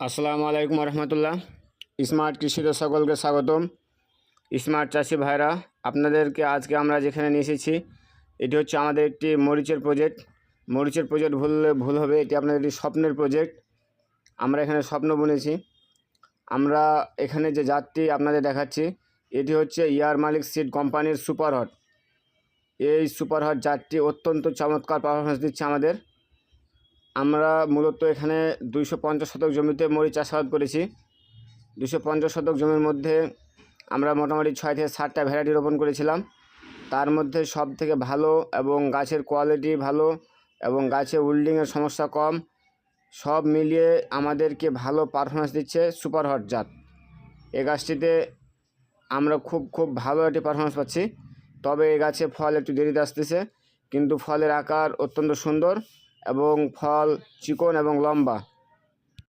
আসসালামু আলাইকুম রহমতুল্লাহ। স্মার্ট কৃষিতে সকলকে স্বাগতম। স্মার্ট চাষি ভাইরা, আপনাদেরকে আজকে আমরা যেখানে নিয়ে এসেছি, এটি হচ্ছে আমাদের একটি মরিচের প্রজেক্ট। মরিচের প্রজেক্ট বললে ভুল হবে, এটি আপনাদের একটি স্বপ্নের প্রজেক্ট। আমরা এখানে স্বপ্ন বুনেছি। আমরা এখানে যে জাতটি আপনাদের দেখাচ্ছি, এটি হচ্ছে ইয়ার মালিক সিড কোম্পানির সুপার হট। এই সুপার হট জাতটি অত্যন্ত চমৎকার পারফরমেন্স দিচ্ছে আমাদের। আমরা মূলত এখানে 250 শতক জমিতে মরিচ চাষাবাদ করেছি। 250 শতক জমির মধ্যে আমরা মোটামুটি 6 থেকে 7টা ভ্যারাইটি রোপণ করেছিলাম। তার মধ্যে সব থেকে ভালো এবং গাছের কোয়ালিটি ভালো এবং গাছে উইল্ডিংয়ের সমস্যা কম, সব মিলিয়ে আমাদেরকে ভালো পারফরমেন্স দিচ্ছে সুপার হট জাত। এই গাছটিতে আমরা খুব ভালো একটি পারফরমেন্স পাচ্ছি। তবে এই গাছে ফল একটু দেরিতে আসতেছে, কিন্তু ফলের আকার অত্যন্ত সুন্দর এবং ফল চিকন এবং লম্বা।